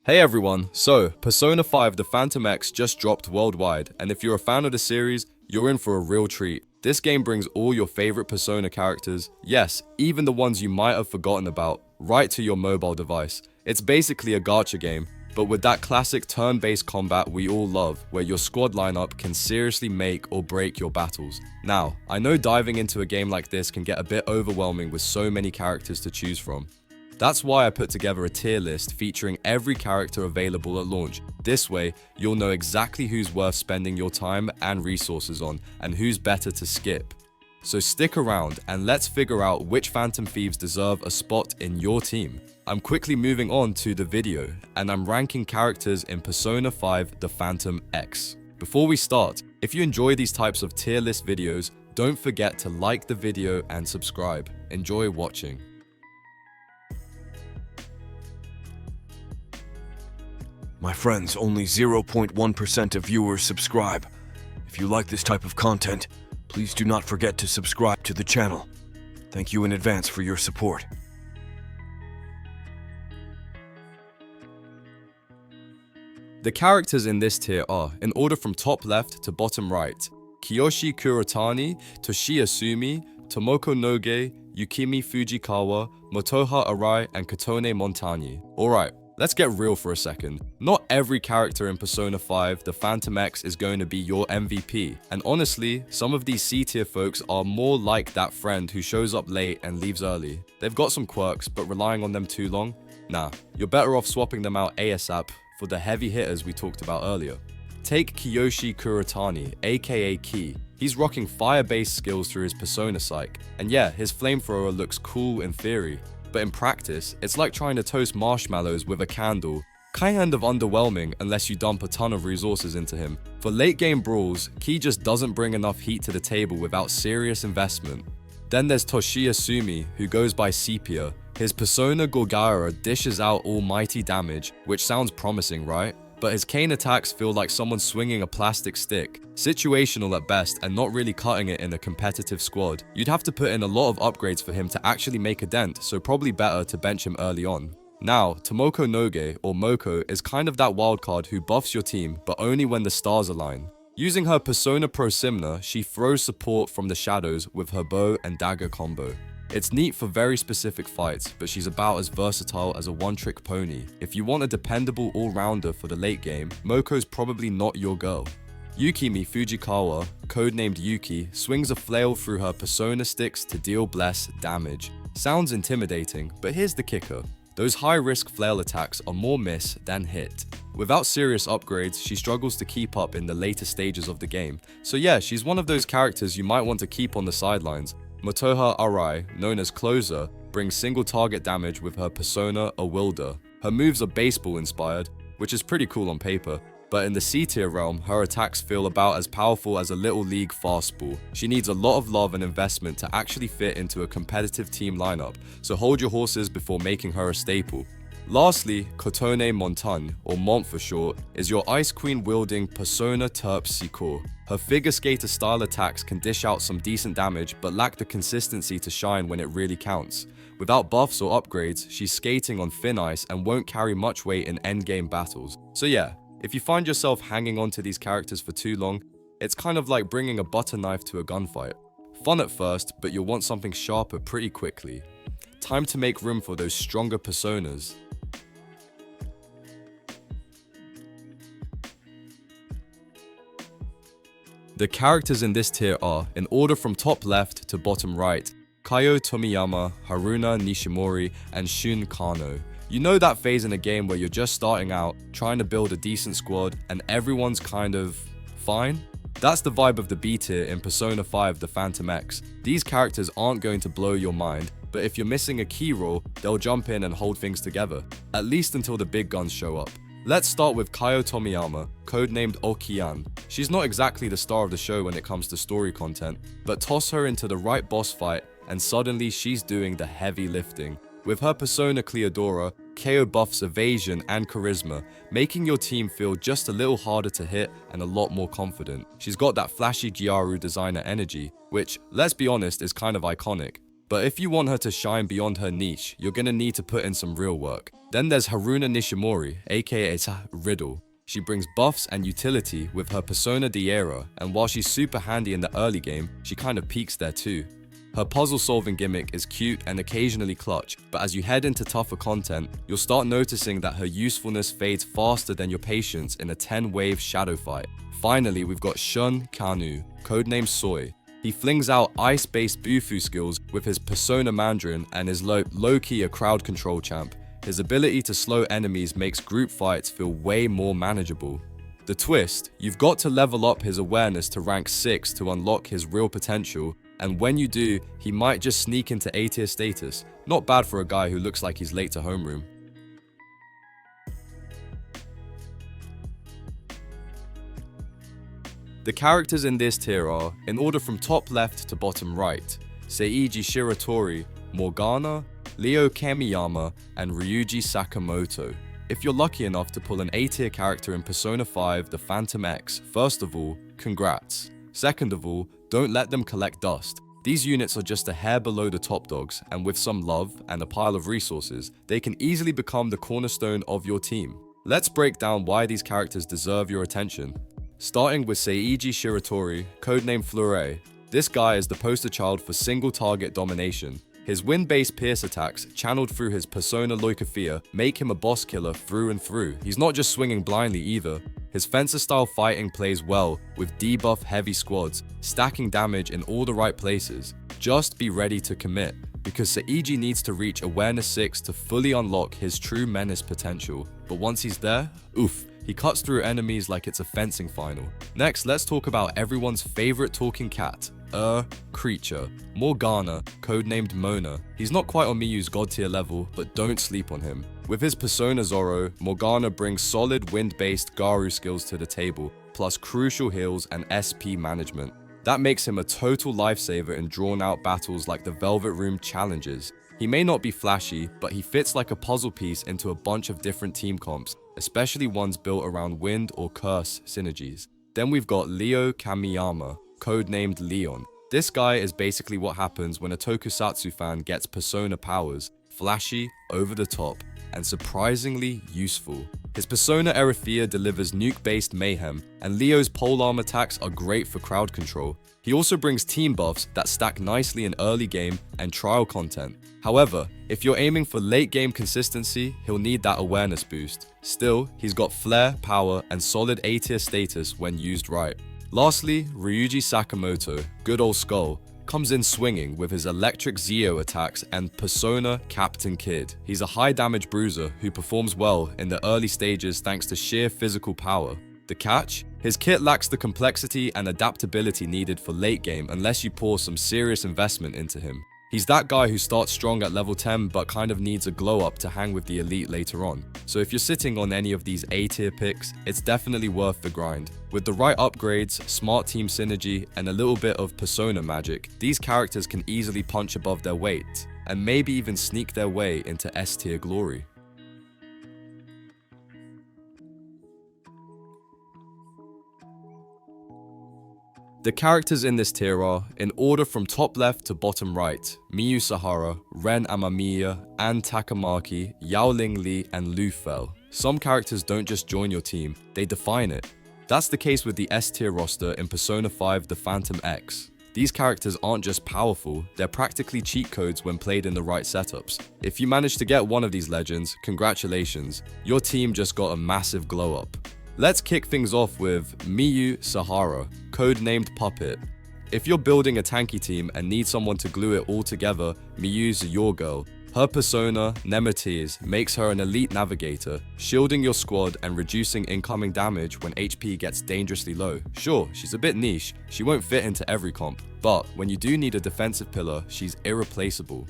Hey everyone, so Persona 5 The Phantom X just dropped worldwide, and if you're a fan of the series, you're in for a real treat. This game brings all your favorite Persona characters, yes, even the ones you might have forgotten about, right to your mobile device. It's basically a gacha game, but with that classic turn-based combat we all love, where your squad lineup can seriously make or break your battles. Now, I know diving into a game like this can get a bit overwhelming with so many characters to choose from. That's why I put together a tier list featuring every character available at launch. This way, you'll know exactly who's worth spending your time and resources on, and who's better to skip. So stick around and let's figure out which Phantom Thieves deserve a spot in your team. I'm quickly moving on to the video, and I'm ranking characters in Persona 5 The Phantom X. Before we start, if you enjoy these types of tier list videos, don't forget to like the video and subscribe. Enjoy watching. My friends, only 0.1% of viewers subscribe. If you like this type of content, please do not forget to subscribe to the channel. Thank you in advance for your support. The characters in this tier are, in order from top left to bottom right, Kiyoshi Kuretani, Toshiya Sumi, Tomoko Noge, Yukimi Fujikawa, Motoha Arai, and Kotone Montani. Alright. Let's get real for a second. Not every character in Persona 5 The Phantom X is going to be your MVP, and honestly, some of these C-tier folks are more like that friend who shows up late and leaves early. They've got some quirks, but relying on them too long? Nah, you're better off swapping them out ASAP for the heavy hitters we talked about earlier. Take Kiyoshi Kuretani, aka Ki. He's rocking fire-based skills through his Persona psych, and yeah, his flamethrower looks cool in theory. But in practice, it's like trying to toast marshmallows with a candle. Kind of underwhelming unless you dump a ton of resources into him. For late game brawls, Ki just doesn't bring enough heat to the table without serious investment. Then there's Toshiya Sumi, who goes by Sepia. His Persona Gorgara dishes out almighty damage, which sounds promising, right? But his cane attacks feel like someone swinging a plastic stick. Situational at best and not really cutting it in a competitive squad. You'd have to put in a lot of upgrades for him to actually make a dent, so probably better to bench him early on. Now, Tomoko Noge, or Moko, is kind of that wildcard who buffs your team, but only when the stars align. Using her Persona Prosimna, she throws support from the shadows with her bow and dagger combo. It's neat for very specific fights, but she's about as versatile as a one-trick pony. If you want a dependable all-rounder for the late game, Moko's probably not your girl. Yukimi Fujikawa, codenamed Yuki, swings a flail through her Persona sticks to deal bless damage. Sounds intimidating, but here's the kicker. Those high-risk flail attacks are more miss than hit. Without serious upgrades, she struggles to keep up in the later stages of the game. So yeah, she's one of those characters you might want to keep on the sidelines. Motoha Arai, known as Closer, brings single target damage with her Persona Awilda. Her moves are baseball inspired, which is pretty cool on paper, but in the C-tier realm, her attacks feel about as powerful as a little league fastball. She needs a lot of love and investment to actually fit into a competitive team lineup, so hold your horses before making her a staple. Lastly, Kotone Montan, or Mont for short, is your Ice Queen wielding Persona Terp Sikor. Her figure skater style attacks can dish out some decent damage but lack the consistency to shine when it really counts. Without buffs or upgrades, she's skating on thin ice and won't carry much weight in endgame battles. So yeah, if you find yourself hanging on to these characters for too long, it's kind of like bringing a butter knife to a gunfight. Fun at first, but you'll want something sharper pretty quickly. Time to make room for those stronger personas. The characters in this tier are, in order from top left to bottom right, Kaio Tomiyama, Haruna Nishimori, and Shun Kano. You know that phase in a game where you're just starting out, trying to build a decent squad, and everyone's kind of fine? That's the vibe of the B tier in Persona 5 The Phantom X. These characters aren't going to blow your mind, but if you're missing a key role, they'll jump in and hold things together, at least until the big guns show up. Let's start with Kaio Tomiyama, codenamed Okiyan. She's not exactly the star of the show when it comes to story content, but toss her into the right boss fight and suddenly she's doing the heavy lifting. With her Persona Cleodora, KO buffs evasion and charisma, making your team feel just a little harder to hit and a lot more confident. She's got that flashy Gyaru designer energy, which, let's be honest, is kind of iconic. But if you want her to shine beyond her niche, you're gonna need to put in some real work. Then there's Haruna Nishimori, aka Riddle. She brings buffs and utility with her Persona Diera, and while she's super handy in the early game, she kind of peaks there too. Her puzzle-solving gimmick is cute and occasionally clutch, but as you head into tougher content, you'll start noticing that her usefulness fades faster than your patience in a 10-wave shadow fight. Finally, we've got Shun Kanu, codenamed Soy. He flings out ice-based Bufu skills with his Persona Mandarin and is low-key a crowd control champ. His ability to slow enemies makes group fights feel way more manageable. The twist, you've got to level up his awareness to rank 6 to unlock his real potential, and when you do, he might just sneak into A tier status. Not bad for a guy who looks like he's late to homeroom. The characters in this tier are, in order from top left to bottom right, Seiji Shiratori, Morgana, Leo Kamiyama, and Ryuji Sakamoto. If you're lucky enough to pull an A tier character in Persona 5 The Phantom X, first of all, congrats. Second of all, don't let them collect dust. These units are just a hair below the top dogs, and with some love and a pile of resources, they can easily become the cornerstone of your team. Let's break down why these characters deserve your attention. Starting with Seiji Shiratori, codenamed Fleuret. This guy is the poster child for single target domination. His wind-based pierce attacks, channeled through his Persona Leukophia, make him a boss killer through and through. He's not just swinging blindly either. His fencer-style fighting plays well with debuff heavy squads, stacking damage in all the right places. Just be ready to commit, because Seiji needs to reach Awareness 6 to fully unlock his true menace potential. But once he's there, oof, he cuts through enemies like it's a fencing final. Next, let's talk about everyone's favorite talking cat, creature, Morgana, codenamed Mona. He's not quite on Miyu's god tier level, but don't sleep on him. With his Persona Zoro, Morgana brings solid wind-based Garu skills to the table, plus crucial heals and SP management. That makes him a total lifesaver in drawn-out battles like the Velvet Room challenges. He may not be flashy, but he fits like a puzzle piece into a bunch of different team comps, especially ones built around wind or curse synergies. Then we've got Leo Kamiyama, codenamed Leon. This guy is basically what happens when a tokusatsu fan gets Persona powers: flashy, over the top, and surprisingly useful. His Persona Erithia delivers nuke-based mayhem, and Leo's polearm attacks are great for crowd control. He also brings team buffs that stack nicely in early game and trial content. However, if you're aiming for late game consistency, he'll need that awareness boost. Still, he's got flair, power, and solid A tier status when used right. Lastly, Ryuji Sakamoto, good old Skull, comes in swinging with his electric Zeo attacks and Persona Captain Kid. He's a high damage bruiser who performs well in the early stages thanks to sheer physical power. The catch? His kit lacks the complexity and adaptability needed for late game unless you pour some serious investment into him. He's that guy who starts strong at level 10 but kind of needs a glow up to hang with the elite later on. So if you're sitting on any of these A tier picks, it's definitely worth the grind. With the right upgrades, smart team synergy, and a little bit of Persona magic, these characters can easily punch above their weight, and maybe even sneak their way into S tier glory. The characters in this tier are, in order from top left to bottom right, Miyu Sahara, Ren Amamiya, Ann Takamaki, Yaoling Li, and Lu Fel. Some characters don't just join your team, they define it. That's the case with the S tier roster in Persona 5 The Phantom X. These characters aren't just powerful, they're practically cheat codes when played in the right setups. If you manage to get one of these legends, congratulations, your team just got a massive glow up. Let's kick things off with Miyu Sahara, codenamed Puppet. If you're building a tanky team and need someone to glue it all together, Miyu's your girl. Her persona, Nemetes, makes her an elite navigator, shielding your squad and reducing incoming damage when HP gets dangerously low. Sure, she's a bit niche, she won't fit into every comp, but when you do need a defensive pillar, she's irreplaceable.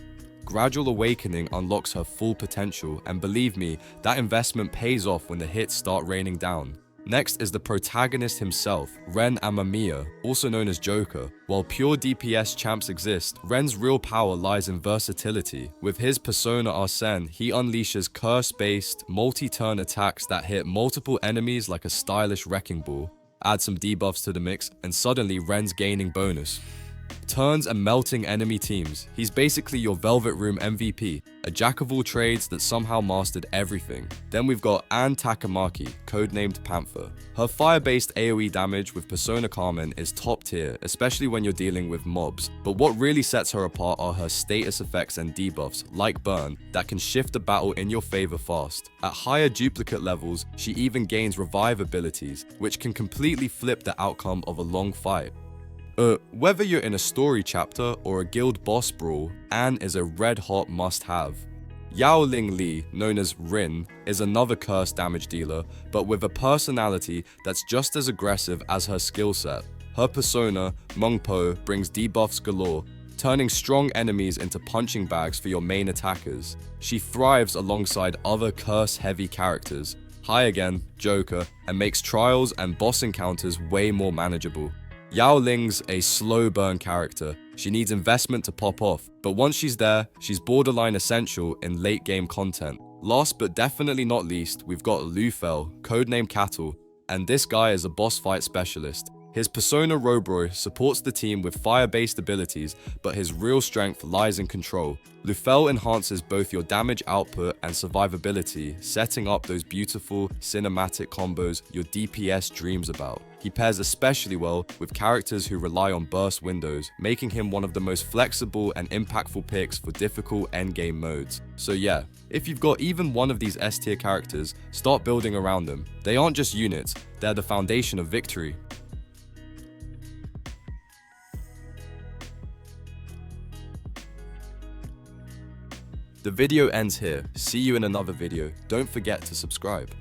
Gradual Awakening unlocks her full potential, and believe me, that investment pays off when the hits start raining down. Next is the protagonist himself, Ren Amamiya, also known as Joker. While pure DPS champs exist, Ren's real power lies in versatility. With his Persona Arsene, he unleashes curse-based, multi-turn attacks that hit multiple enemies like a stylish wrecking ball. Add some debuffs to the mix, and suddenly Ren's gaining bonus. Turns and melting enemy teams. He's basically your Velvet Room MVP, a jack of all trades that somehow mastered everything. Then we've got Anne Takamaki, codenamed Panther. Her fire-based AoE damage with Persona Carmen is top tier, especially when you're dealing with mobs. But what really sets her apart are her status effects and debuffs, like Burn, that can shift the battle in your favor fast. At higher duplicate levels, she even gains revive abilities, which can completely flip the outcome of a long fight. Whether you're in a story chapter or a guild boss brawl, Anne is a red-hot must-have. Yao Ling Li, known as Rin, is another curse damage dealer, but with a personality that's just as aggressive as her skill set. Her persona, Meng Po, brings debuffs galore, turning strong enemies into punching bags for your main attackers. She thrives alongside other curse-heavy characters, Hi Again, Joker, and makes trials and boss encounters way more manageable. Yao Ling's a slow burn character. She needs investment to pop off, but once she's there, she's borderline essential in late game content. Last but definitely not least, we've got Lu Fel, codenamed Cattle, and this guy is a boss fight specialist. His persona Robroy supports the team with fire-based abilities, but his real strength lies in control. Lu Fel enhances both your damage output and survivability, setting up those beautiful cinematic combos your DPS dreams about. He pairs especially well with characters who rely on burst windows, making him one of the most flexible and impactful picks for difficult endgame modes. So yeah, if you've got even one of these S tier characters, start building around them. They aren't just units, they're the foundation of victory. The video ends here. See you in another video. Don't forget to subscribe.